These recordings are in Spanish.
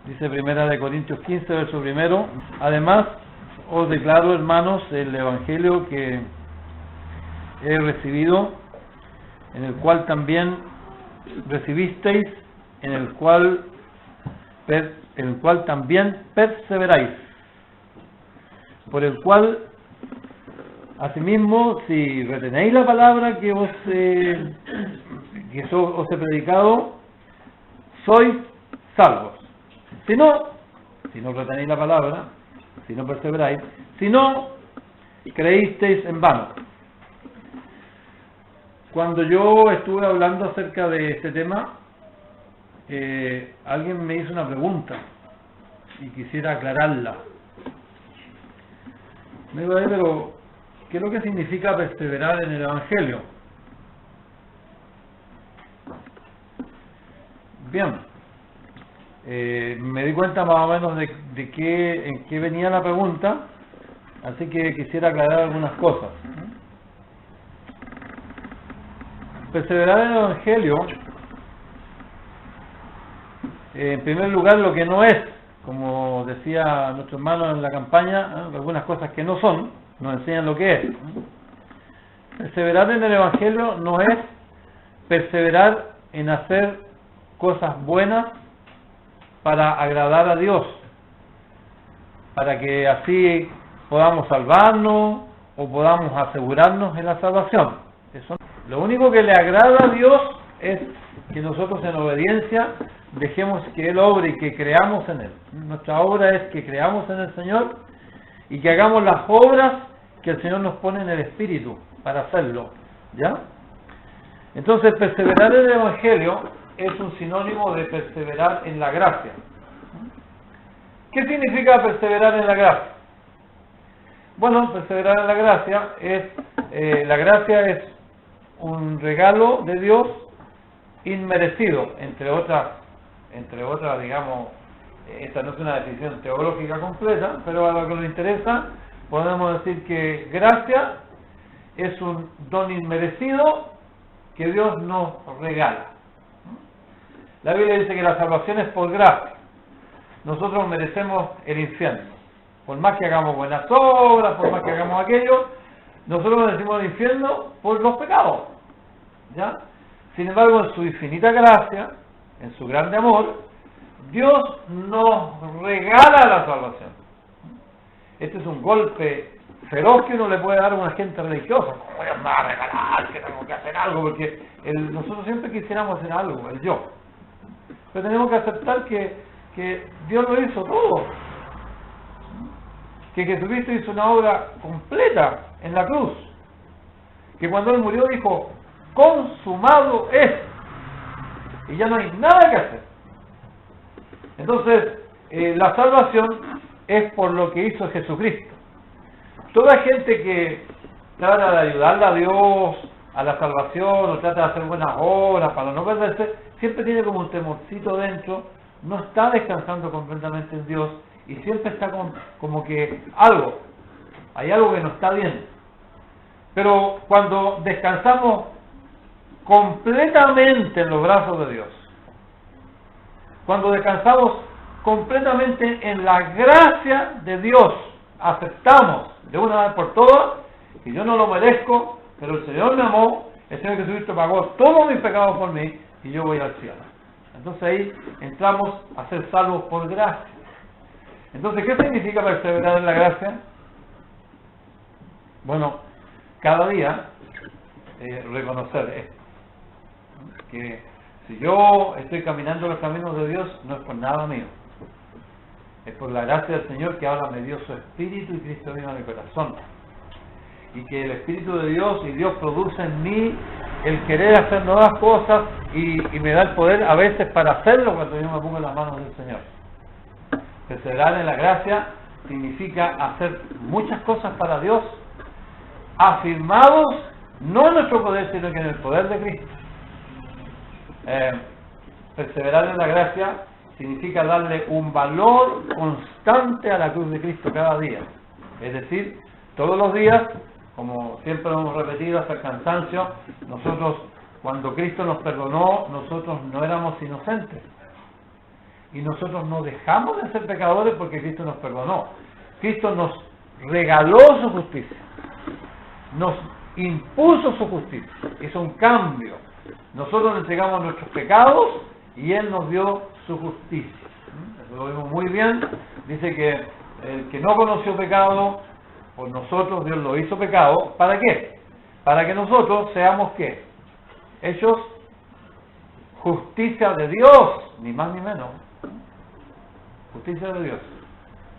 Dice Primera de Corintios 15, verso primero: además os declaro, hermanos, el evangelio que he recibido, en el cual también recibisteis, en el cual también perseveráis, por el cual asimismo, si retenéis la palabra que os he predicado, sois salvos. Si no retenéis la palabra, si no perseveráis, si no creísteis en vano. Cuando yo estuve hablando acerca de este tema, alguien me hizo una pregunta y quisiera aclararla. Me dijo: pero ¿qué es lo que significa perseverar en el evangelio? Bien, me di cuenta más o menos en qué venía la pregunta, así que quisiera aclarar algunas cosas. Perseverar en el evangelio, en primer lugar, lo que no es, como decía nuestro hermano en la campaña, algunas cosas que no son, nos enseñan lo que es. Perseverar en el evangelio no es perseverar en hacer cosas buenas para agradar a Dios, para que así podamos salvarnos o podamos asegurarnos en la salvación. Eso, lo único que le agrada a Dios es que nosotros en obediencia dejemos que Él obre y que creamos en Él. Nuestra obra es que creamos en el Señor y que hagamos las obras que el Señor nos pone en el Espíritu para hacerlo, ¿ya? Entonces, perseverar en el evangelio es un sinónimo de perseverar en la gracia. ¿Qué significa perseverar en la gracia? Bueno, perseverar en la gracia es un regalo de Dios inmerecido, entre otras, digamos, esta no es una definición teológica completa, pero a lo que nos interesa podemos decir que gracia es un don inmerecido que Dios nos regala. La Biblia dice que la salvación es por gracia. Nosotros merecemos el infierno. Por más que hagamos buenas obras, por más que hagamos aquello, nosotros merecemos el infierno por los pecados, ¿ya? Sin embargo, en su infinita gracia, en su grande amor, Dios nos regala la salvación. Este es un golpe feroz que uno le puede dar a una gente religiosa. ¿Cómo Dios me va a regalar? Que tenemos que hacer algo, porque nosotros siempre quisiéramos hacer algo, el yo. Pero tenemos que aceptar que Dios lo hizo todo. Que Jesucristo hizo una obra completa en la cruz. Que cuando Él murió dijo: consumado es. Y ya no hay nada que hacer. Entonces, la salvación es por lo que hizo Jesucristo. Toda gente que trata de ayudarle a Dios a la salvación o trata de hacer buenas obras para no perderse, siempre tiene como un temorcito dentro, no está descansando completamente en Dios y siempre está como que hay algo que no está bien. Pero cuando descansamos completamente en los brazos de Dios, cuando descansamos completamente en la gracia de Dios, aceptamos de una vez por todas que yo no lo merezco, pero el Señor me amó, el Señor Jesucristo pagó todos mis pecados por mí y yo voy al cielo. Entonces ahí entramos a ser salvos por gracia. Entonces, ¿qué significa perseverar en la gracia? Bueno, cada día reconocer esto, que si yo estoy caminando los caminos de Dios, no es por nada mío, es por la gracia del Señor, que ahora me dio su Espíritu y Cristo vino a mi corazón, y que el Espíritu de Dios y Dios produce en mí el querer hacer nuevas cosas y me da el poder a veces para hacerlo cuando yo me pongo en las manos del Señor. Perseverar en la gracia significa hacer muchas cosas para Dios, afirmados no en nuestro poder, sino que en el poder de Cristo. Perseverar en la gracia significa darle un valor constante a la cruz de Cristo cada día. Es decir, todos los días, como siempre hemos repetido hasta el cansancio, nosotros, cuando Cristo nos perdonó, nosotros no éramos inocentes. y nosotros no dejamos de ser pecadores porque Cristo nos perdonó. Cristo nos regaló su justicia, nos impuso su justicia, hizo un cambio. Nosotros le entregamos nuestros pecados y Él nos dio su justicia. Eso lo vemos muy bien. Dice que el que no conoció pecado, por nosotros Dios lo hizo pecado. ¿Para qué? Para que nosotros seamos ¿qué? Hechos justicia de Dios, ni más ni menos. Justicia de Dios.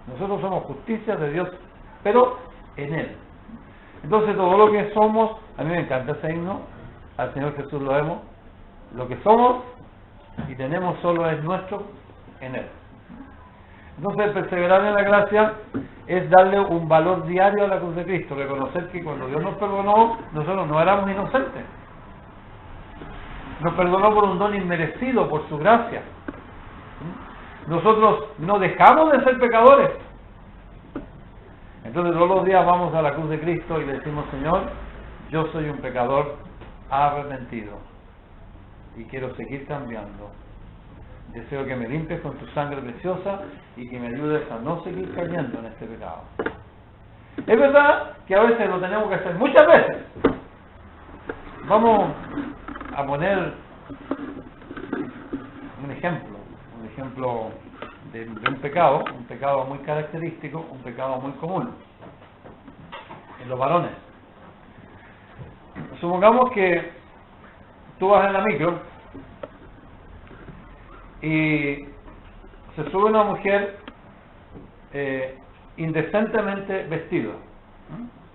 Nosotros somos justicia de Dios, pero en Él. Entonces todo lo que somos, a mí me encanta ese himno, al Señor Jesús lo vemos, lo que somos y tenemos solo es nuestro en Él. Entonces perseverar en la gracia es darle un valor diario a la cruz de Cristo, reconocer que cuando Dios nos perdonó, nosotros no éramos inocentes. Nos perdonó por un don inmerecido, por su gracia. Nosotros no dejamos de ser pecadores. Entonces todos los días vamos a la cruz de Cristo y le decimos: Señor, yo soy un pecador arrepentido y quiero seguir cambiando. Deseo que me limpies con tu sangre preciosa y que me ayudes a no seguir cayendo en este pecado. Es verdad que a veces lo tenemos que hacer, muchas veces. Vamos a poner un ejemplo de un pecado muy característico, un pecado muy común en los varones. Supongamos que tú vas en la micro y se sube una mujer indecentemente vestida,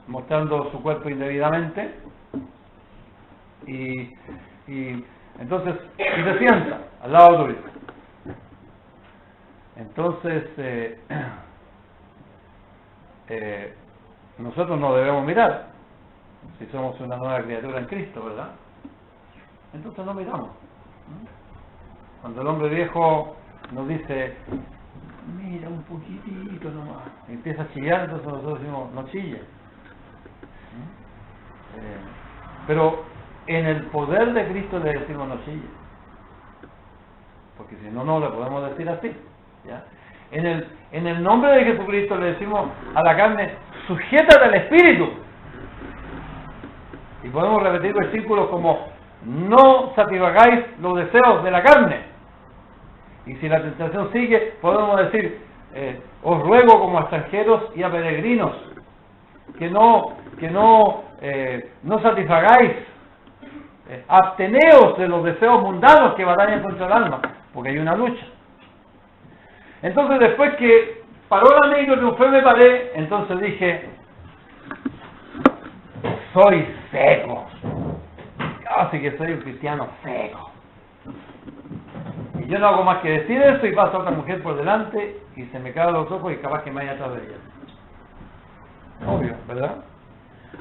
mostrando su cuerpo indebidamente, y entonces se sienta al lado tuyo. Entonces nosotros no debemos mirar si somos una nueva criatura en Cristo, ¿verdad? Entonces no miramos. Cuando el hombre viejo nos dice: mira un poquitito nomás, y empieza a chillar, entonces nosotros decimos: no chille. Pero en el poder de Cristo le decimos: no chille, porque si no, no le podemos decir así, ¿ya? En el nombre de Jesucristo le decimos a la carne: sujétate al Espíritu. Y podemos repetir versículos como: no satisfagáis los deseos de la carne. Y si la tentación sigue, podemos decir: os ruego como a extranjeros y a peregrinos que no satisfagáis, absteneos de los deseos mundanos que batallan contra el alma, porque hay una lucha. Entonces, después que paró la micro, triunfé, me paré, entonces dije: soy seco, así que soy un cristiano seco. Y yo no hago más que decir eso y pasa otra mujer por delante y se me caen los ojos y capaz que me vaya atrás de ella. Obvio, ¿verdad?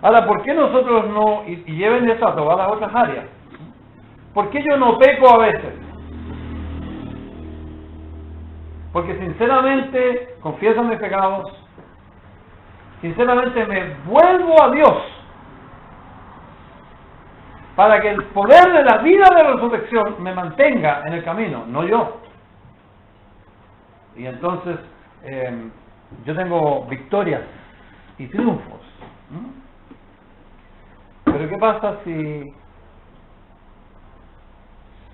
Ahora, ¿por qué nosotros no, y lleven esto a todas las otras áreas? ¿Por qué yo no peco a veces? Porque sinceramente confieso mis pecados, sinceramente me vuelvo a Dios, para que el poder de la vida de la resurrección me mantenga en el camino, no yo. Y entonces yo tengo victorias y triunfos. Pero ¿qué pasa si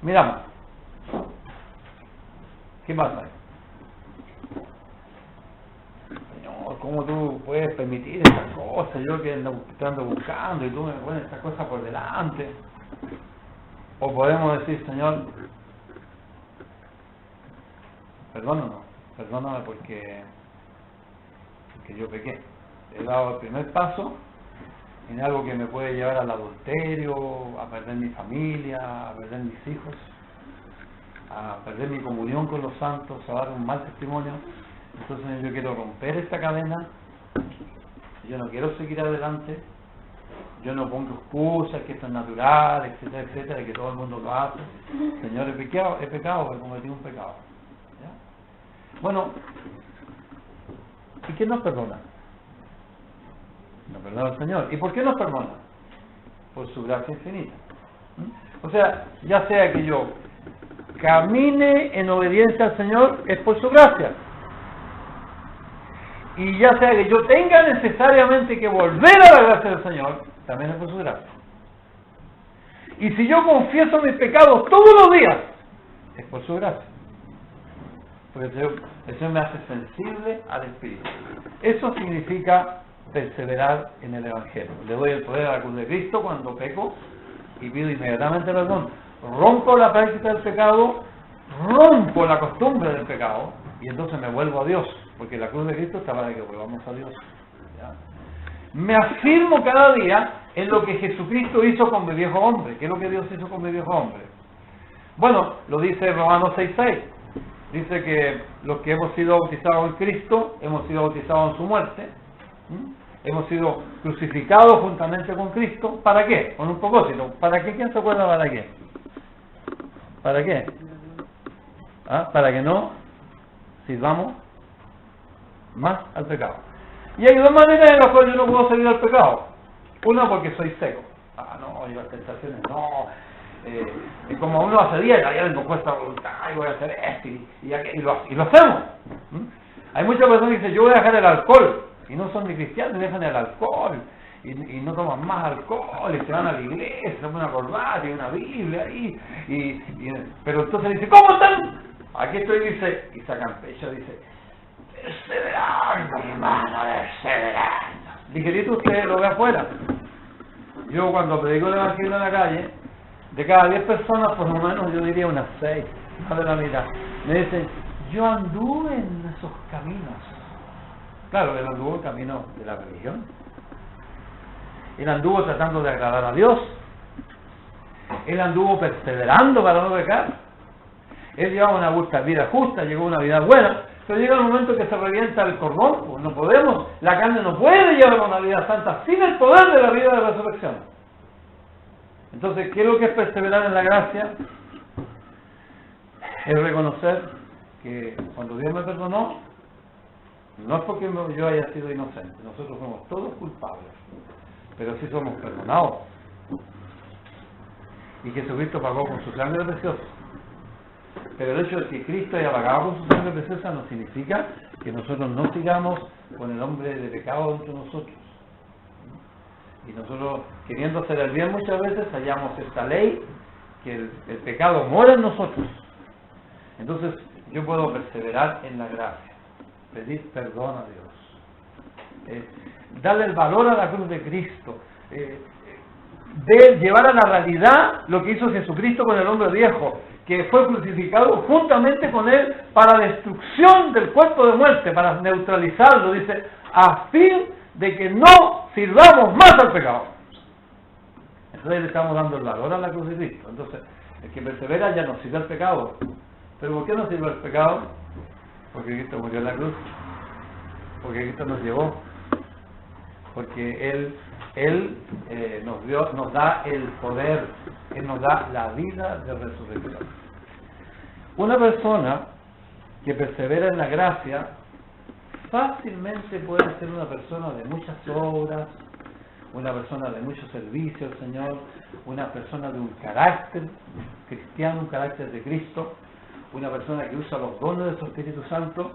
miramos? ¿Qué pasa ahí? Señor, ¿cómo tú puedes permitir estas cosas? Yo que ando buscando y tú me pones estas cosas por delante. O podemos decir: Señor, perdóname porque yo pequé. He dado el primer paso en algo que me puede llevar al adulterio, a perder mi familia, a perder mis hijos, a perder mi comunión con los santos, a dar un mal testimonio. Entonces yo quiero romper esta cadena, yo no quiero seguir adelante, yo no pongo excusas, que esto es natural, etcétera, etcétera, que todo el mundo lo hace. Señor, he pecado, he cometido un pecado. ¿Ya? Bueno, ¿y quién nos perdona? Nos perdona el Señor. ¿Y por qué nos perdona? Por su gracia infinita. O sea, ya sea que yo camine en obediencia al Señor es por su gracia. Y ya sea que yo tenga necesariamente que volver a la gracia del Señor, también es por su gracia. Y si yo confieso mis pecados todos los días, es por su gracia. Porque el Señor me hace sensible al Espíritu. Eso significa perseverar en el Evangelio. Le doy el poder a la cruz de Cristo cuando peco y pido inmediatamente perdón. Rompo la práctica del pecado, rompo la costumbre del pecado y entonces me vuelvo a Dios, porque la cruz de Cristo está para que volvamos a Dios. ¿Ya? Me afirmo cada día en lo que Jesucristo hizo con mi viejo hombre. ¿Qué es lo que Dios hizo con mi viejo hombre? Bueno, lo dice Romanos 6:6. Dice que los que hemos sido bautizados en Cristo, hemos sido bautizados en su muerte. Hemos sido crucificados juntamente con Cristo. ¿Para qué? Con un propósito. ¿Para qué? ¿Quién se acuerda para qué? ¿Para qué? Para que no sirvamos más al pecado. Y hay dos maneras en las cuales yo no puedo servir al pecado. Una, porque soy seco. No, yo las tentaciones no. Como uno hace dieta, ya tengo fuerza de voluntad, y voy a hacer esto y lo hacemos. Hay muchas personas que dicen, yo voy a dejar el alcohol. Y no son ni cristianos, dejan el alcohol y no toman más alcohol y se van a la iglesia, se ponen una corbata y una Biblia ahí pero entonces dice, ¿cómo están? Aquí estoy, dice, y sacan pecho, dice, perseverando, hermano, perseverando. Ligerito usted lo ve afuera. Yo cuando predico el evangelio en la calle, de cada 10 personas por lo menos yo diría unas 6, más de la mitad, me dicen, yo anduve en esos caminos. Claro, él anduvo en camino de la religión. Él anduvo tratando de agradar a Dios. Él anduvo perseverando para no pecar. Él llevaba una vida justa, llegó a una vida buena, pero llega el momento que se revienta el cordón, pues no podemos, la carne no puede llevar una vida santa sin el poder de la vida de resurrección. Entonces, ¿qué es lo que es perseverar en la gracia? Es reconocer que cuando Dios me perdonó, no es porque yo haya sido inocente, nosotros somos todos culpables, pero sí somos perdonados. Y Jesucristo pagó con su sangre preciosa. Pero el hecho de que Cristo haya pagado con su sangre preciosa no significa que nosotros no sigamos con el hombre de pecado dentro de nosotros. Y nosotros, queriendo hacer el bien muchas veces, hallamos esta ley, que el pecado mora en nosotros. Entonces, yo puedo perseverar en la gracia. Pedir perdón a Dios, darle el valor a la cruz de Cristo, de llevar a la realidad lo que hizo Jesucristo con el hombre viejo, que fue crucificado juntamente con él para destrucción del cuerpo de muerte, para neutralizarlo, dice, a fin de que no sirvamos más al pecado. Entonces le estamos dando el valor a la cruz de Cristo. Entonces, el que persevera ya no sirve al pecado. ¿Pero por qué no sirve al pecado? Porque Cristo murió en la cruz, porque Cristo nos llevó, porque Él nos da el poder, Él nos da la vida de resurrección. Una persona que persevera en la gracia fácilmente puede ser una persona de muchas obras, una persona de mucho servicio al Señor, una persona de un carácter cristiano, un carácter de Cristo, una persona que usa los dones de su Espíritu Santo,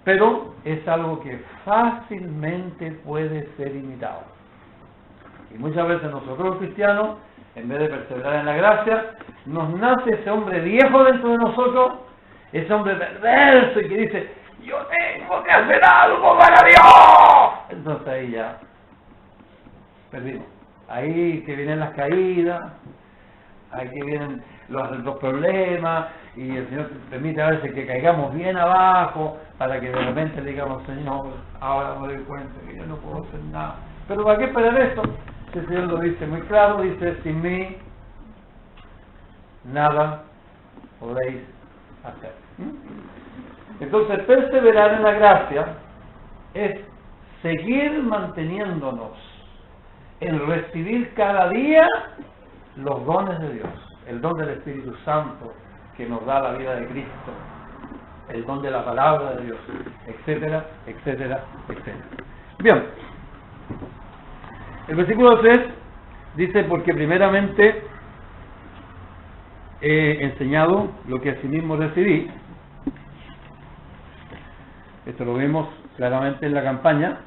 pero es algo que fácilmente puede ser imitado. Y muchas veces nosotros los cristianos, en vez de perseverar en la gracia, nos nace ese hombre viejo dentro de nosotros, ese hombre perverso y que dice, yo tengo que hacer algo para Dios. Entonces ahí ya perdimos. Ahí que vienen las caídas, ahí que vienen los problemas, y el Señor permite a veces que caigamos bien abajo para que de repente le digamos, Señor, ahora me doy cuenta que yo no puedo hacer nada. Pero ¿para qué esperar eso? El Señor lo dice muy claro, dice, sin mí nada podéis hacer. Entonces, perseverar en la gracia es seguir manteniéndonos en recibir cada día los dones de Dios, el don del Espíritu Santo que nos da la vida de Cristo, el don de la palabra de Dios, etcétera, etcétera, etcétera. Bien, el versículo 3 dice, porque primeramente he enseñado lo que asimismo recibí. Esto lo vimos claramente en la campaña,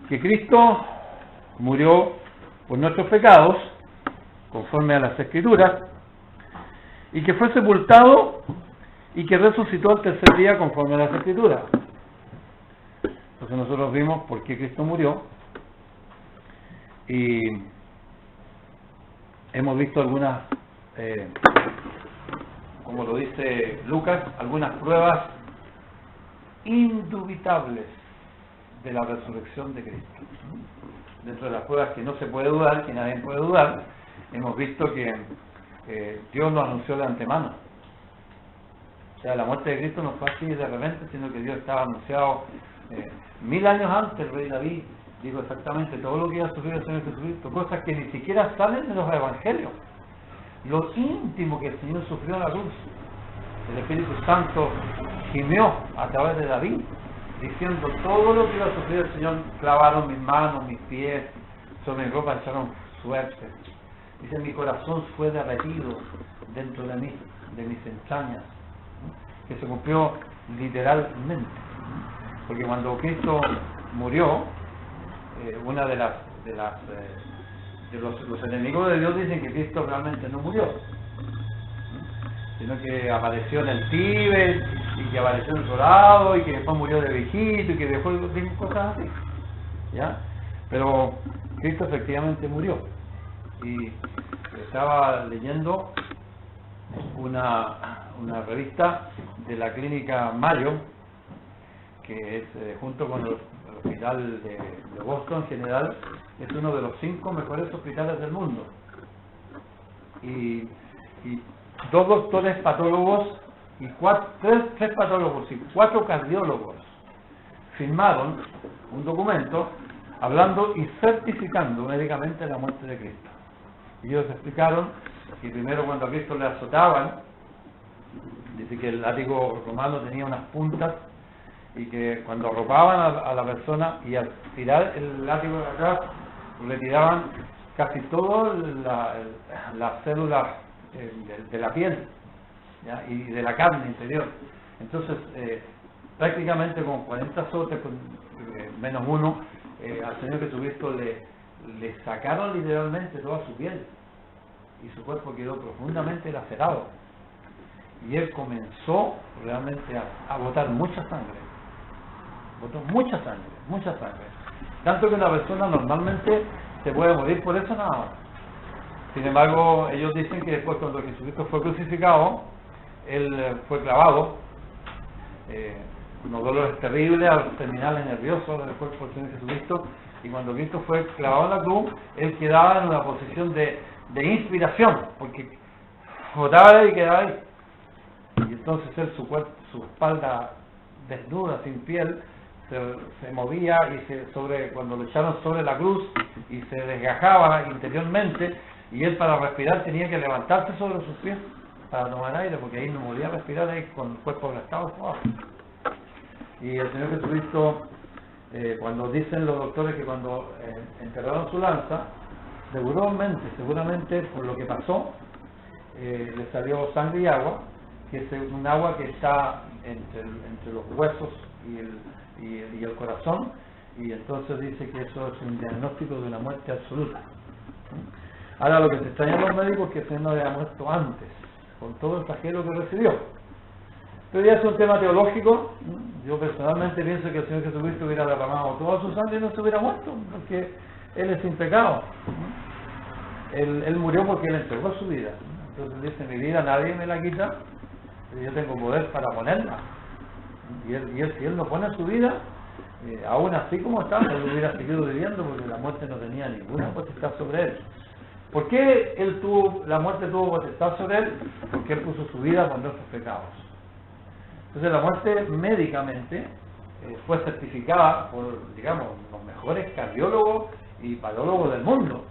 que Cristo murió por nuestros pecados, conforme a las Escrituras, y que fue sepultado y que resucitó al tercer día, conforme a las Escrituras. Entonces nosotros vimos por qué Cristo murió, y hemos visto algunas, como lo dice Lucas, algunas pruebas indubitables de la resurrección de Cristo. Dentro de las pruebas que no se puede dudar, que nadie puede dudar, hemos visto que Dios lo anunció de antemano. O sea, la muerte de Cristo no fue así de repente, sino que Dios estaba anunciado 1000 años antes. El rey David dijo exactamente todo lo que iba a sufrir el Señor Jesucristo, cosas que ni siquiera salen de los evangelios. Lo íntimo que el Señor sufrió en la cruz. El Espíritu Santo gimió a través de David, diciendo todo lo que iba a sufrir el Señor. Clavaron mis manos, mis pies, sobre mi ropa echaron suerte. Dice, mi corazón fue derretido dentro de mí, de mis entrañas, que se cumplió literalmente. Porque cuando Cristo murió, una de los enemigos de Dios dicen que Cristo realmente no murió, sino que apareció en el Tíbet, y que apareció en otro lado, y que después murió de viejito, y que dejó cosas así, ¿ya? Pero Cristo efectivamente murió. Y estaba leyendo una revista de la clínica Mayo, que es junto con el hospital de Boston en general, es uno de los 5 mejores hospitales del mundo. Y 2 doctores patólogos y 3 patólogos y 4 cardiólogos firmaron un documento hablando y certificando médicamente la muerte de Cristo. Y ellos explicaron que primero, cuando a Cristo le azotaban, dice que el látigo romano tenía unas puntas, y que cuando arropaban a la persona y al tirar el látigo de acá, retiraban casi todas las células de la piel, ¿ya? Y de la carne interior. Entonces, prácticamente con 40 azotes, menos uno, al Señor Jesucristo le sacaron literalmente toda su piel, y su cuerpo quedó profundamente lacerado, y él comenzó realmente a botar mucha sangre. Botó mucha sangre, tanto que una persona normalmente se puede morir por eso nada más. Sin embargo, ellos dicen que después, cuando Jesucristo fue crucificado, él fue clavado, unos dolores terribles a los terminales nerviosos del cuerpo del Señor Jesucristo, y cuando Cristo fue clavado en la cruz, él quedaba en una posición de inspiración, porque botaba y quedaba ahí, y entonces él, su espalda desnuda, sin piel, se movía, y cuando lo echaron sobre la cruz, y se desgajaba interiormente, y él, para respirar, tenía que levantarse sobre sus pies para tomar aire, porque ahí no podía respirar, ahí con el cuerpo aplastado por abajo. Y el Señor Jesucristo, cuando dicen los doctores que cuando enterraron su lanza, seguramente por lo que pasó, le salió sangre y agua, que es un agua que está entre los huesos y el corazón, y entonces dice que eso es un diagnóstico de una muerte absoluta. Ahora, lo que se extraña a los médicos es que el Señor no había muerto antes, con todo el flagelo que recibió. Pero ya es un tema teológico. Yo personalmente pienso que el Señor Jesucristo hubiera derramado toda su sangre y no se hubiera muerto, porque Él es sin pecado. Él murió porque Él entregó su vida. Entonces dice, mi vida nadie me la quita, pero yo tengo poder para ponerla. Y si Él no pone su vida, aún así como está, Él hubiera seguido viviendo, porque la muerte no tenía ninguna potestad sobre Él. ¿Por qué la muerte tuvo potestad sobre Él? Porque Él puso su vida por nuestros pecados. Entonces la muerte médicamente fue certificada por, digamos, los mejores cardiólogos y patólogos del mundo,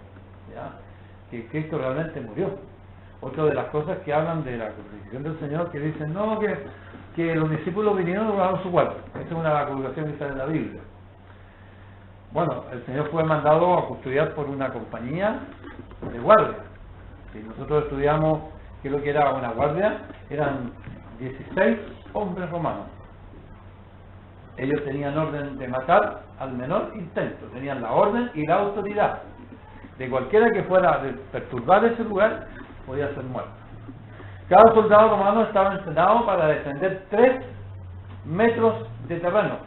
¿ya? Que Cristo realmente murió. Otra de las cosas que hablan de la crucifixión del Señor, que dicen, no, que los discípulos vinieron y robaron su cuerpo. Esa es una colocación que sale en la Biblia. Bueno, el Señor fue mandado a custodiar por una compañía de guardia. Si nosotros estudiamos que lo que era una guardia, eran 16 hombres romanos. Ellos tenían orden de matar al menor intento, tenían la orden y la autoridad de cualquiera que fuera a perturbar ese lugar, podía ser muerto. Cada soldado romano estaba entrenado para defender 3 metros de terreno.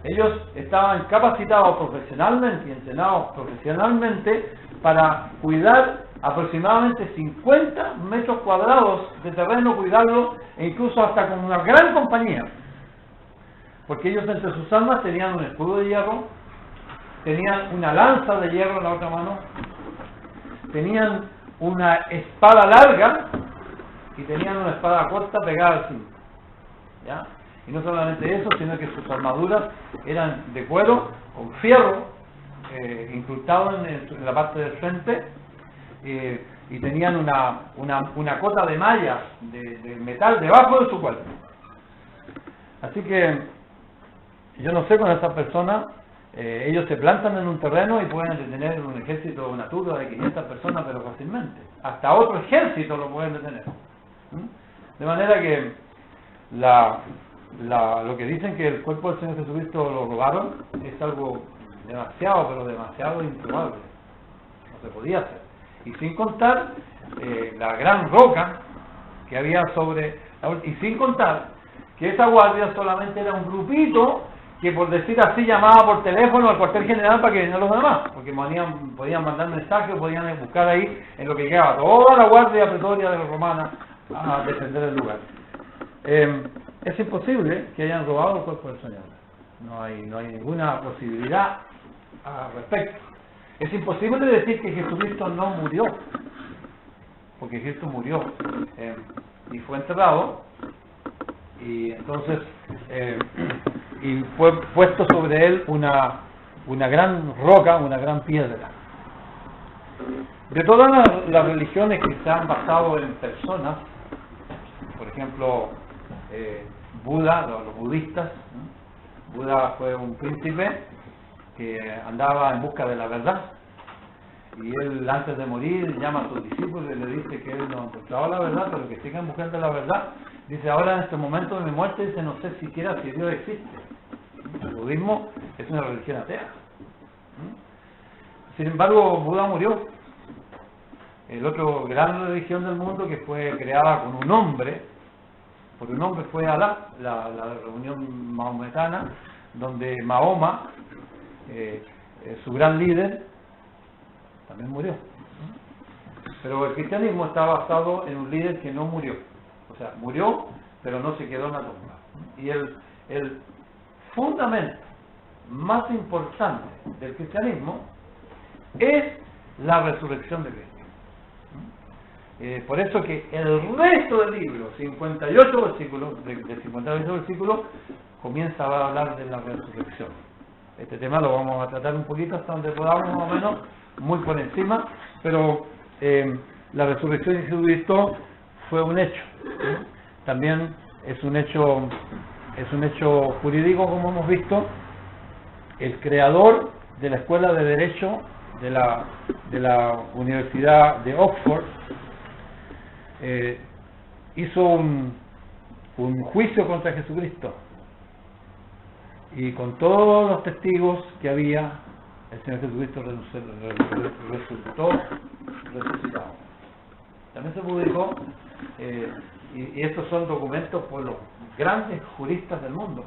Ellos estaban capacitados profesionalmente y entrenados profesionalmente para cuidar aproximadamente 50 metros cuadrados de terreno, cuidarlo, e incluso hasta con una gran compañía. Porque ellos entre sus armas tenían un escudo de hierro, tenían una lanza de hierro en la otra mano, tenían una espada larga y tenían una espada corta pegada al cinto. ¿Ya? Y no solamente eso, sino que sus armaduras eran de cuero, con fierro, incrustado en la parte del frente, y tenían una cota de malla de metal debajo de su cuerpo. Así que yo no sé, con estas personas, ellos se plantan en un terreno y pueden detener un ejército, una turba de 500 personas, pero fácilmente. Hasta otro ejército lo pueden detener. De manera que lo que dicen que el cuerpo del Señor Jesucristo lo robaron es algo demasiado, pero demasiado improbable. No se podía hacer. Y sin contar la gran roca que había y sin contar que esa guardia solamente era un grupito que, por decir así, llamaba por teléfono al cuartel general para que vinieran los demás, porque podían mandar mensajes, podían buscar ahí en lo que llegaba toda la guardia pretoria de los romanos a defender el lugar. Es imposible que hayan robado el cuerpo del Señor. No hay ninguna posibilidad al respecto. Es imposible decir que Jesucristo no murió, porque Cristo murió y fue enterrado, y entonces y fue puesto sobre él una gran roca, una gran piedra. De todas las religiones que se han basado en personas, por ejemplo, Buda, los budistas, Buda fue un príncipe que andaba en busca de la verdad, y él, antes de morir, llama a sus discípulos y le dice que él no encontraba la verdad, pero que sigan buscando la verdad. Dice, ahora en este momento de mi muerte, dice, no sé siquiera si Dios existe. El budismo es una religión atea. Sin embargo, Buda murió. El otro gran religión del mundo que fue creada con un hombre, por un nombre, fue Alá, la reunión mahometana, donde Mahoma, su gran líder, también murió. Pero el cristianismo está basado en un líder que no murió. O sea, murió, pero no se quedó en la tumba. Y el fundamento más importante del cristianismo es la resurrección de Cristo. Por eso que el resto del libro, 58 versículos, de 58 versículos, comienza a hablar de la resurrección. Este tema lo vamos a tratar un poquito hasta donde podamos, más o menos, muy por encima, pero la resurrección de Jesucristo fue un hecho. También es un hecho jurídico, como hemos visto. El creador de la Escuela de Derecho de la Universidad de Oxford hizo un juicio contra Jesucristo, y con todos los testigos que había, el Señor Jesucristo resultó resucitado. También se publicó, y estos son documentos por los grandes juristas del mundo,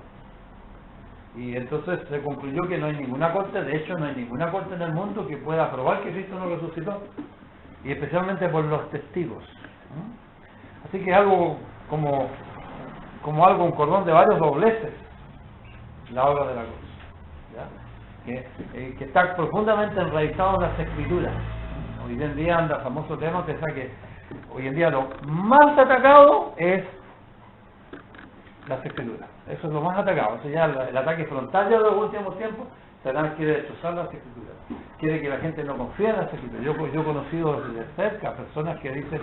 y entonces se concluyó que no hay ninguna corte, de hecho no hay ninguna corte en el mundo que pueda probar que Cristo no resucitó, y especialmente por los testigos. Así que algo como un cordón de varios dobleces, la obra de la cruz, ¿ya? Que está profundamente enraizado en las Escrituras. Hoy en día anda el famoso tema que hoy en día lo más atacado es las Escrituras. Eso es lo más atacado. Eso ya el ataque frontal ya de los últimos tiempos. Satanás quiere destrozar las Escrituras, quiere que la gente no confíe en las Escrituras. Yo he conocido de cerca personas que dicen,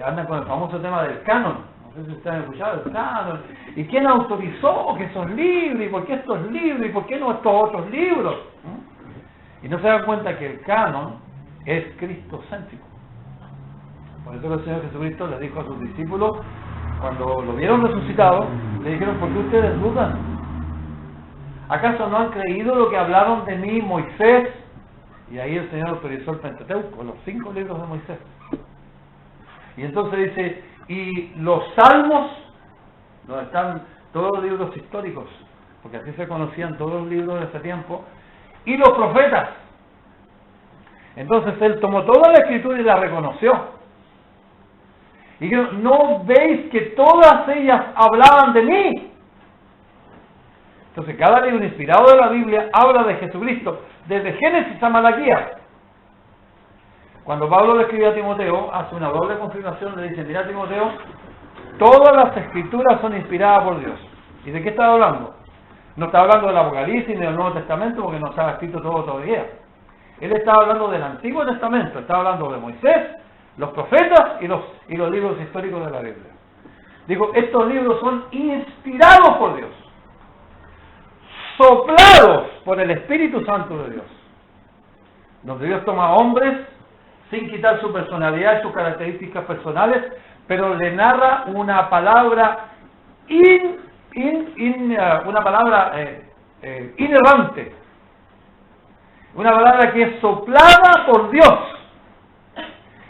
andan con el famoso tema del canon. No sé si ustedes han escuchado el canon. ¿Y quién autorizó que esos libros? ¿Y por qué estos libros? ¿Y por qué no estos otros libros? Y no se dan cuenta que el canon es cristocéntrico. Por eso el Señor Jesucristo les dijo a sus discípulos, cuando lo vieron resucitado, le dijeron: ¿por qué ustedes dudan? ¿Acaso no han creído lo que hablaron de mí Moisés? Y ahí el Señor autorizó el Pentateuco, los 5 libros de Moisés. Y entonces dice: y los salmos, donde están todos los libros históricos, porque así se conocían todos los libros de ese tiempo, y los profetas. Entonces él tomó toda la escritura y la reconoció. Y dijo: ¿no veis que todas ellas hablaban de mí? Entonces cada libro inspirado de la Biblia habla de Jesucristo, desde Génesis a Malaquías. Cuando Pablo le escribe a Timoteo, hace una doble confirmación, le dice: mira, Timoteo, todas las escrituras son inspiradas por Dios. ¿Y de qué está hablando? No está hablando del Apocalipsis ni del Nuevo Testamento, porque no está escrito todo todavía. Él está hablando del Antiguo Testamento, está hablando de Moisés, los profetas y los libros históricos de la Biblia. Digo, estos libros son inspirados por Dios, soplados por el Espíritu Santo de Dios, donde Dios toma a hombres sin quitar su personalidad y sus características personales, pero le narra una palabra inerrante, una palabra que es soplada por Dios.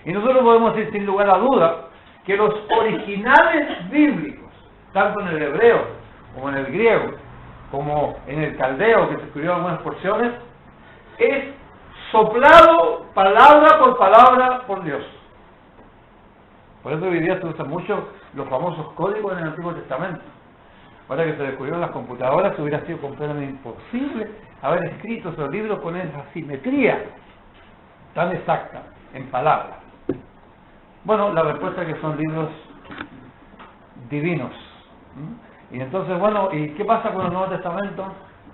Y nosotros podemos decir sin lugar a duda que los originales bíblicos, tanto en el hebreo como en el griego, como en el caldeo, que se escribió en algunas porciones, es soplado palabra por palabra por Dios. Por eso hoy día se usan mucho los famosos códigos en el Antiguo Testamento. Ahora que se descubrieron las computadoras, hubiera sido completamente imposible haber escrito esos libros con esa simetría tan exacta en palabras. Bueno, la respuesta es que son libros divinos. Y entonces, bueno, ¿y qué pasa con el Nuevo Testamento?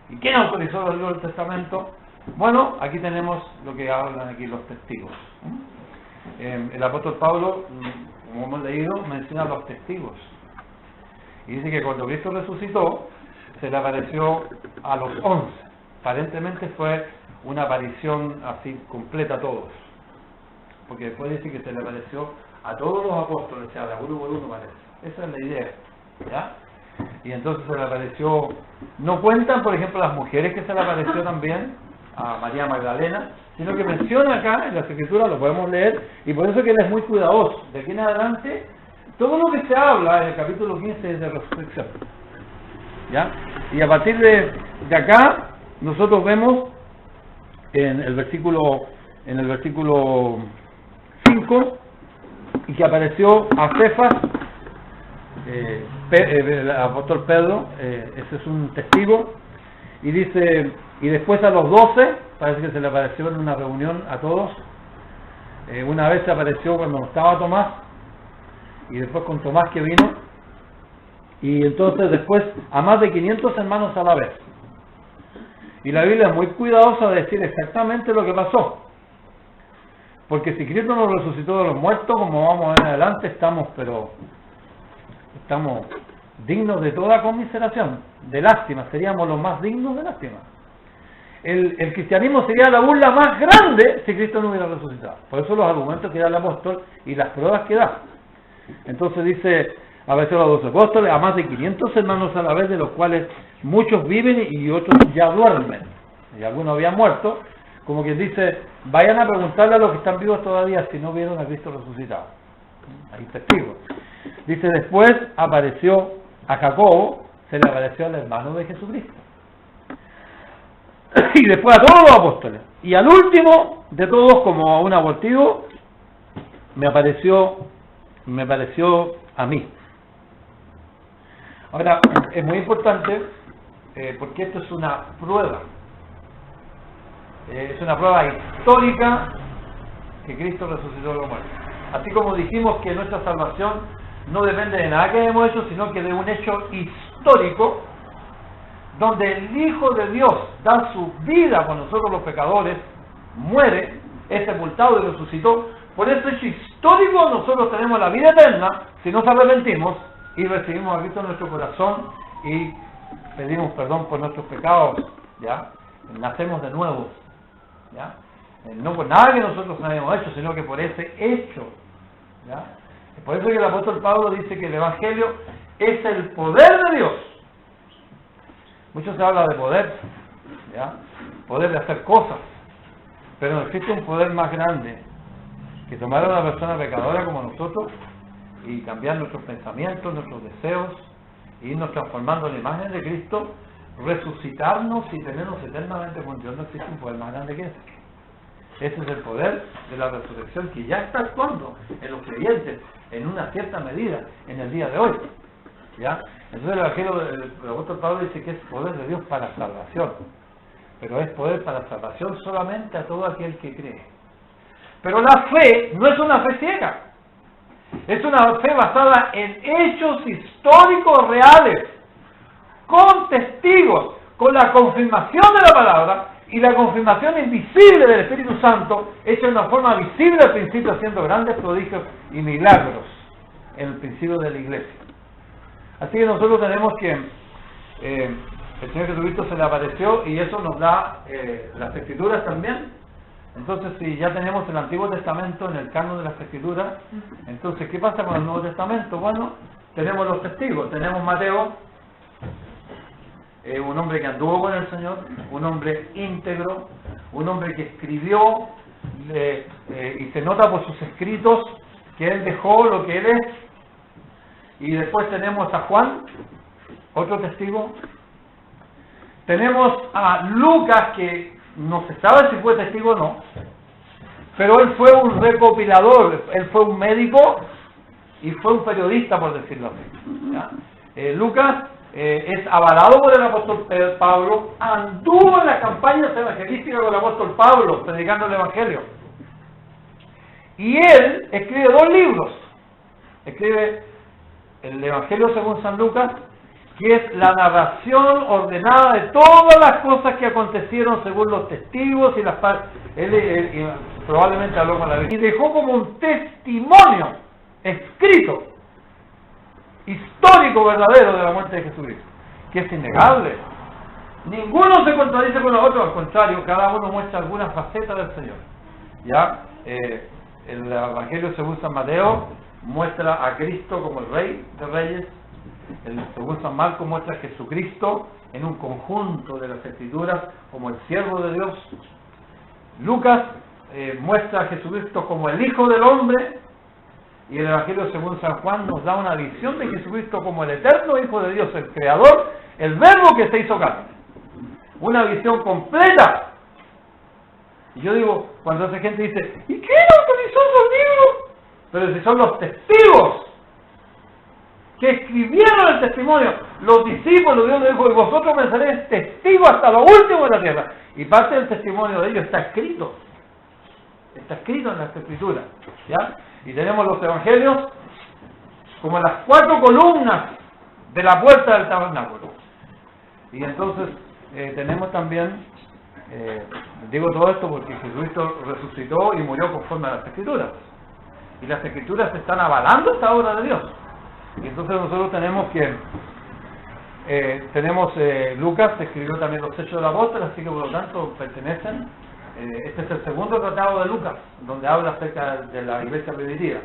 ¿Y quién autorizó los libros del Testamento? Bueno, aquí tenemos lo que hablan aquí los testigos. El apóstol Pablo, como hemos leído, menciona los testigos. Y dice que cuando Cristo resucitó, se le apareció a los 11. Aparentemente fue una aparición así completa a todos. Porque después dice que se le apareció a todos los apóstoles, o sea, de uno por uno parece. Esa es la idea, ¿ya? Y entonces se le apareció, no cuentan, por ejemplo, las mujeres que se le apareció también, a María Magdalena, sino que menciona acá en las Escrituras, lo podemos leer, y por eso que él es muy cuidadoso. De aquí en adelante, todo lo que se habla en el capítulo 15 es de resurrección, ¿ya? Y a partir de acá, nosotros vemos en el versículo 5, y que apareció a Cefas, el apóstol Pedro, ese es un testigo, y dice, y después a los 12, parece que se le apareció en una reunión a todos. Una vez se apareció cuando no estaba Tomás, y después con Tomás que vino, y entonces después a más de 500 hermanos a la vez. Y la Biblia es muy cuidadosa de decir exactamente lo que pasó, porque si Cristo nos resucitó de los muertos, como vamos a ver en adelante, estamos dignos de toda conmiseración, de lástima, seríamos los más dignos de lástima. El cristianismo sería la burla más grande si Cristo no hubiera resucitado. Por eso los argumentos que da el apóstol y las pruebas que da. Entonces dice, apareció a los 12 apóstoles, a más de 500 hermanos a la vez, de los cuales muchos viven y otros ya duermen. Y algunos habían muerto, como quien dice, vayan a preguntarle a los que están vivos todavía si no vieron a Cristo resucitado. Hay testigos. Dice, después apareció a Jacobo, se le apareció al hermano de Jesucristo. Y después a todos los apóstoles. Y al último de todos, como a un abortivo, me apareció a mí. Ahora, es muy importante porque esto es una prueba. Es una prueba histórica que Cristo resucitó de los muertos. Así como dijimos que nuestra salvación no depende de nada que hayamos hecho, sino que de un hecho histórico, donde el Hijo de Dios da su vida por nosotros los pecadores, muere, es sepultado y resucitó. Por ese hecho histórico nosotros tenemos la vida eterna si nos arrepentimos y recibimos a Cristo en nuestro corazón y pedimos perdón por nuestros pecados, ¿ya? Nacemos de nuevo, ¿ya? No por nada que nosotros hayamos hecho, sino que por ese hecho ¿ya? Es por eso que el apóstol Pablo dice que el Evangelio es el poder de Dios. Mucho se habla de poder, ¿ya? Poder de hacer cosas, pero no existe un poder más grande que tomar a una persona pecadora como nosotros y cambiar nuestros pensamientos, nuestros deseos, e irnos transformando en la imagen de Cristo, resucitarnos y tenernos eternamente con Dios. No existe un poder más grande que ese. Ese es el poder de la resurrección que ya está actuando en los creyentes en una cierta medida en el día de hoy, ¿ya? Entonces el Evangelio del apóstol Pablo dice que es poder de Dios para salvación, pero es poder para salvación solamente a todo aquel que cree. Pero la fe no es una fe ciega, es una fe basada en hechos históricos reales, con testigos, con la confirmación de la palabra y la confirmación invisible del Espíritu Santo, hecha de una forma visible al principio, haciendo grandes prodigios y milagros en el principio de la iglesia. Así que nosotros tenemos que el Señor Jesucristo se le apareció y eso nos da las Escrituras también. Entonces, si ya tenemos el Antiguo Testamento en el canon de las Escrituras, entonces, ¿qué pasa con el Nuevo Testamento? Bueno, tenemos los testigos, tenemos Mateo, un hombre que anduvo con el Señor, un hombre íntegro, un hombre que escribió y se nota por sus escritos que él dejó lo que él es. Y después tenemos a Juan, otro testigo. Tenemos a Lucas, que no se sabe si fue testigo o no, pero él fue un recopilador, él fue un médico y fue un periodista, por decirlo así, ¿ya? Lucas es avalado por el apóstol Pablo, anduvo en las campañas evangelísticas con el apóstol Pablo, predicando el Evangelio. Y él escribe 2 libros. Escribe el Evangelio según San Lucas, que es la narración ordenada de todas las cosas que acontecieron según los testigos y las él probablemente habló con la Virgen. Y dejó como un testimonio escrito, histórico, verdadero de la muerte de Jesucristo, que es innegable. Ninguno se contradice con los otros, al contrario, cada uno muestra alguna faceta del Señor. ¿Ya? El Evangelio según San Mateo muestra a Cristo como el Rey de Reyes. El según San Marcos muestra a Jesucristo en un conjunto de las Escrituras como el siervo de Dios. Lucas muestra a Jesucristo como el Hijo del Hombre. Y el Evangelio según San Juan nos da una visión de Jesucristo como el eterno Hijo de Dios, el Creador, el Verbo que se hizo carne. Una visión completa. Y yo digo, cuando esa gente dice, ¿y quién autorizó esos libros? Pero si son los testigos que escribieron el testimonio, los discípulos, Dios les dijo, y vosotros me seréis testigos hasta lo último de la tierra. Y parte del testimonio de ellos está escrito en las Escrituras, ¿ya? Y tenemos los evangelios como las 4 columnas de la puerta del tabernáculo. Y entonces tenemos también, digo todo esto porque Jesucristo resucitó y murió conforme a las Escrituras. Y las Escrituras están avalando esta obra de Dios. Y entonces nosotros tenemos que, Lucas escribió también los Hechos del Apóstol, así que por lo tanto pertenecen. Este es el segundo tratado de Lucas, donde habla acerca de la iglesia primitiva.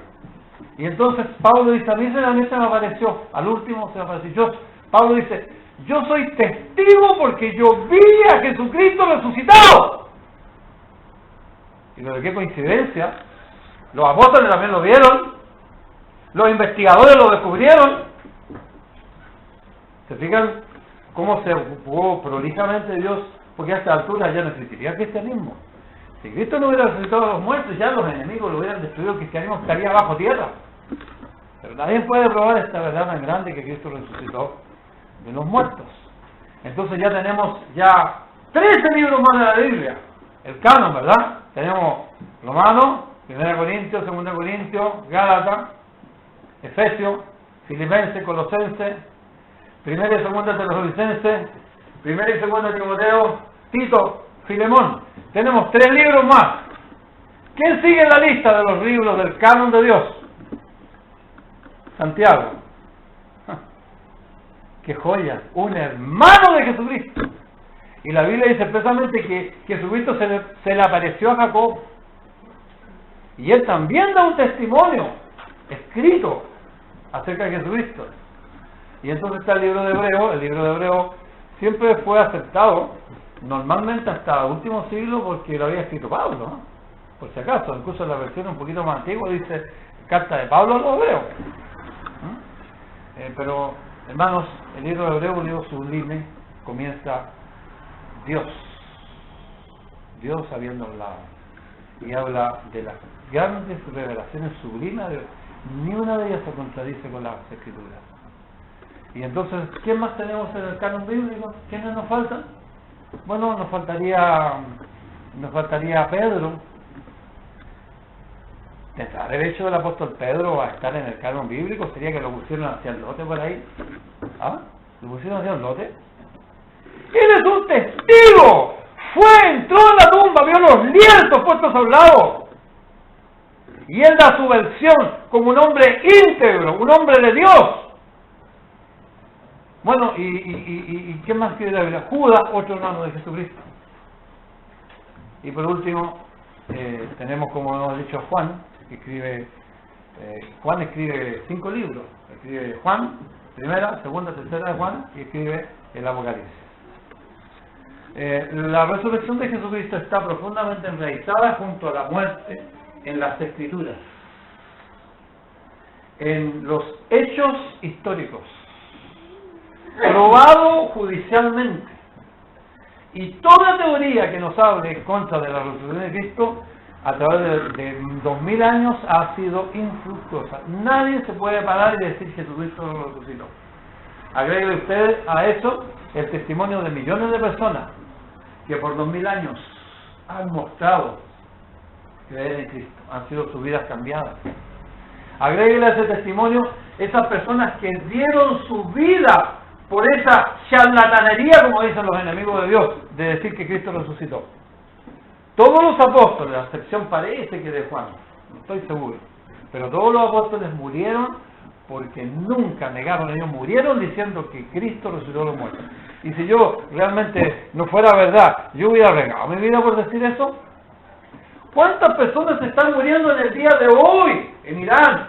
Y entonces Pablo dice, a mí se me apareció, al último se me apareció. Pablo dice, yo soy testigo porque yo vi a Jesucristo resucitado. Y de qué coincidencia, los apóstoles también lo vieron, los investigadores lo descubrieron. ¿Se fijan cómo se ocupó prolijamente Dios? Porque a esta altura ya no existiría el cristianismo. Si Cristo no hubiera resucitado a los muertos, ya los enemigos lo hubieran destruido, el cristianismo estaría bajo tierra. Pero nadie puede probar esta verdad tan grande que Cristo resucitó de los muertos. Entonces ya tenemos 13 libros más de la Biblia. El canon, ¿verdad? Tenemos Romanos, 1 Corintios, 2 Corintios, Gálatas, Efesios, Filipenses, Colosenses, 1 y 2 Tesalonicenses, 1 y 2 Timoteo, Tito, Filemón. Tenemos 3 libros más. ¿Quién sigue en la lista de los libros del canon de Dios? Santiago. ¡Qué joya! Un hermano de Jesucristo. Y la Biblia dice expresamente que Jesucristo se le apareció a Jacob. Y él también da un testimonio escrito acerca de Jesucristo. Y entonces está el libro de Hebreo siempre fue aceptado, normalmente hasta el último siglo, porque lo había escrito Pablo, ¿no? Por si acaso, incluso en la versión un poquito más antigua dice carta de Pablo a los hebreos. Pero, hermanos, el libro de Hebreo, un libro sublime, comienza Dios habiendo hablado, y habla de las grandes revelaciones sublimes de Dios. Ni una de ellas se contradice con las Escrituras. Y entonces, ¿quién más tenemos en el canon bíblico? ¿Quiénes nos faltan? Bueno, nos faltaría Pedro. ¿Tendrá derecho el apóstol Pedro a estar en el canon bíblico? ¿Sería que lo pusieron hacia el lote por ahí? ¿Ah? ¿Lo pusieron hacia el lote? ¡Él es un testigo! Entró en la tumba, vio los lienzos puestos a un lado. Y él da su versión como un hombre íntegro, un hombre de Dios. Bueno, ¿y qué más quiere la Biblia? Judas, otro hermano de Jesucristo. Y por último, tenemos, como hemos dicho, Juan, que escribe, Juan escribe 5 libros. Escribe Juan, primera, segunda, tercera de Juan, y escribe el Apocalipsis. La resurrección de Jesucristo está profundamente enraizada junto a la muerte en las Escrituras, en los hechos históricos, probado judicialmente. Y toda teoría que nos hable en contra de la resurrección de Cristo a través de 2000 años ha sido infructuosa. Nadie se puede parar y decir que Jesucristo lo resucitó. Agregue usted a eso el testimonio de millones de personas que por 2000 años han mostrado creer en Cristo, han sido sus vidas cambiadas. Agréguele a ese testimonio esas personas que dieron su vida por esa charlatanería, como dicen los enemigos de Dios, de decir que Cristo resucitó. Todos los apóstoles, a excepción parece que de Juan, no estoy seguro, pero todos los apóstoles murieron porque nunca negaron, ellos murieron diciendo que Cristo resucitó a los muertos. Y si yo realmente no fuera verdad, yo hubiera regado mi vida por decir eso. ¿Cuántas personas están muriendo en el día de hoy en Irán,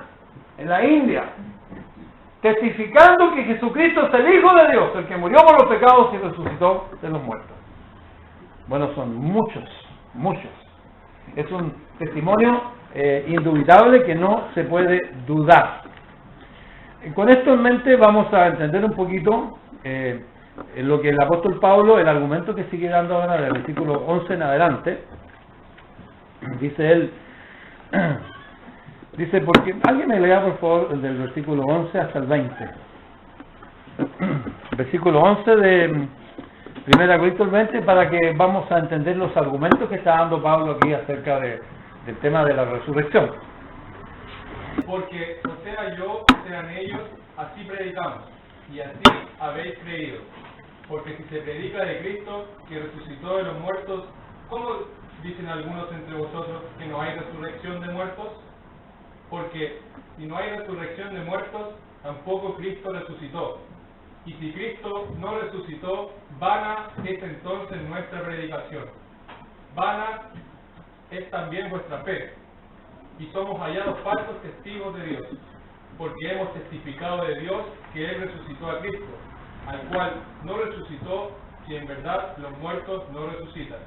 en la India, testificando que Jesucristo es el Hijo de Dios, el que murió por los pecados y resucitó de los muertos? Bueno, son muchos. Es un testimonio indubitable que no se puede dudar. Con esto en mente vamos a entender un poquito lo que el apóstol Pablo, el argumento que sigue dando ahora del versículo 11 en adelante. Dice él, dice, porque alguien me lea por favor del versículo 11 hasta el 20. Versículo 11 de 1 Corintios 20, para que vamos a entender los argumentos que está dando Pablo aquí acerca del tema de la resurrección. Porque, o sea yo, o sean ellos, así predicamos, y así habéis creído. Porque si se predica de Cristo, que resucitó de los muertos, ¿cómo dicen algunos entre vosotros que no hay resurrección de muertos? Porque si no hay resurrección de muertos, tampoco Cristo resucitó. Y si Cristo no resucitó, vana es entonces nuestra predicación. Vana es también vuestra fe. Y somos hallados falsos testigos de Dios, porque hemos testificado de Dios que Él resucitó a Cristo, al cual no resucitó si en verdad los muertos no resucitan.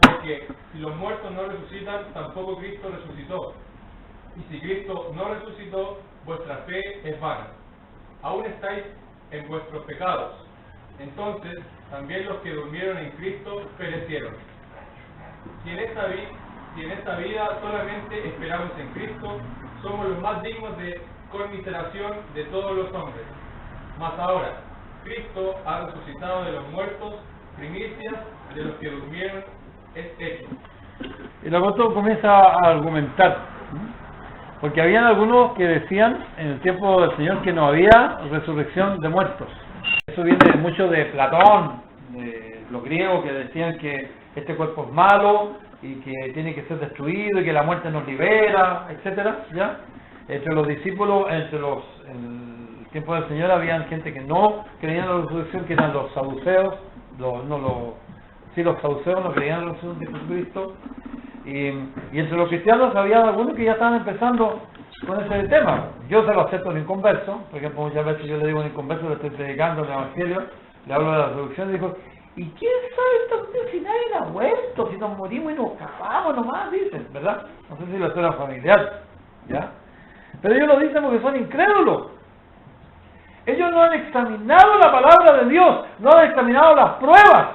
Porque si los muertos no resucitan, tampoco Cristo resucitó. Y si Cristo no resucitó, vuestra fe es vana. Aún estáis en vuestros pecados. Entonces, también los que durmieron en Cristo perecieron. Si en esta vida solamente esperamos en Cristo, somos los más dignos de conmiseración de todos los hombres. Mas ahora, Cristo ha resucitado de los muertos, primicias de los que durmieron es hecho. El apóstol comienza a argumentar, porque habían algunos que decían en el tiempo del Señor que no había resurrección de muertos. Eso viene mucho de Platón, de los griegos, que decían que este cuerpo es malo y que tiene que ser destruido y que la muerte nos libera, etcétera. ¿Ya? Entre los discípulos, en el tiempo del Señor había gente que no creían en la resurrección, que eran los saduceos, los saduceos no creían en la resurrección de Jesucristo. Y entre los cristianos había algunos que ya estaban empezando con ese tema. Yo se lo acepto a un inconverso. Por ejemplo, muchas veces yo le digo a un inconverso, le estoy predicando el Evangelio, le hablo de la resurrección y digo, ¿y quién sabe también si nadie ha muerto? Si nos morimos y nos acabamos nomás, dicen, ¿verdad? No sé si la historia familiar, ¿ya? Pero ellos lo dicen porque son incrédulos. Ellos no han examinado la palabra de Dios, no han examinado las pruebas.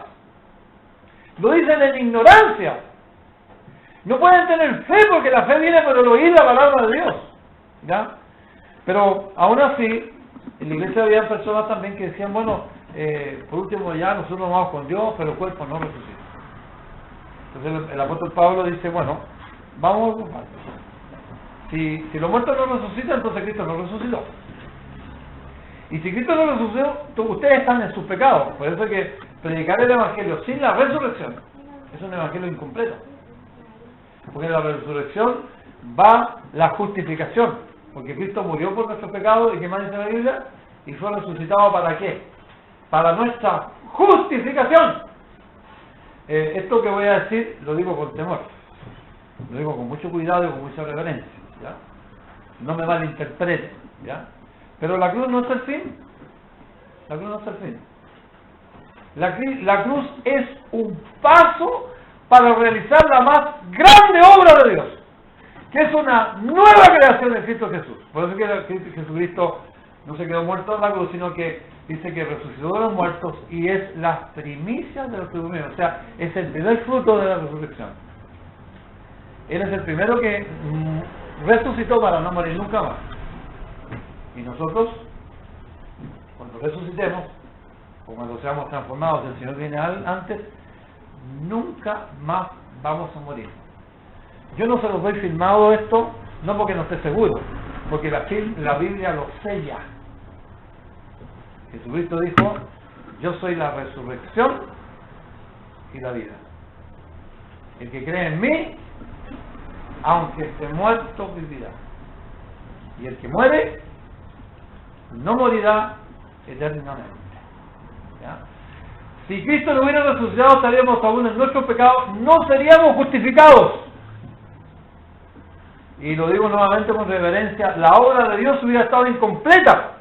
Lo dicen en ignorancia. No pueden tener fe porque la fe viene por el oír la palabra de Dios, ¿ya? Pero aún así, en la iglesia había personas también que decían, bueno, por último ya nosotros vamos con Dios, pero el cuerpo no resucita. Entonces el apóstol Pablo dice, bueno, vamos por partes. Si los muertos no resucitan, entonces Cristo no resucitó. Y si Cristo no resucitó, ustedes están en sus pecados. Por eso es que predicar el Evangelio sin la resurrección es un Evangelio incompleto. Porque en la resurrección va la justificación. Porque Cristo murió por nuestros pecados, y que más dice la Biblia, y fue resucitado ¿para qué? Para nuestra justificación. Esto que voy a decir lo digo con temor. Lo digo con mucho cuidado y con mucha reverencia, ¿ya? No me malinterpreten, ¿ya? Pero la cruz no es el fin. La cruz no es el fin. La cruz es un paso para realizar la más grande obra de Dios, que es una nueva creación en Cristo Jesús. Por eso que Jesucristo no se quedó muerto en la cruz, sino que dice que resucitó de los muertos y es la primicia de los que durmieron. O sea, es el primer fruto de la resurrección. Él es el primero que resucitó para no morir nunca más. Y nosotros, cuando resucitemos, o cuando seamos transformados, el Señor viene antes, nunca más vamos a morir. Yo no se los doy firmado esto, no porque no esté seguro, porque la Biblia lo sella. Jesucristo dijo, yo soy la resurrección y la vida. El que cree en mí, aunque esté muerto, vivirá. Y el que muere, no morirá eternamente. ¿Ya? Si Cristo no hubiera resucitado, estaríamos aún en nuestros pecados, no seríamos justificados. Y lo digo nuevamente con reverencia, la obra de Dios hubiera estado incompleta.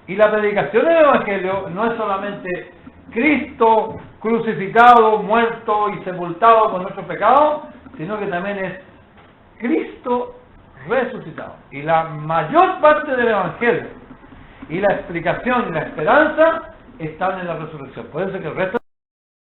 Y la predicación del Evangelio no es solamente Cristo crucificado, muerto y sepultado con nuestros pecados, sino que también es Cristo resucitado. Y la mayor parte del Evangelio y la explicación y la esperanza están en la resurrección. Por eso que el resto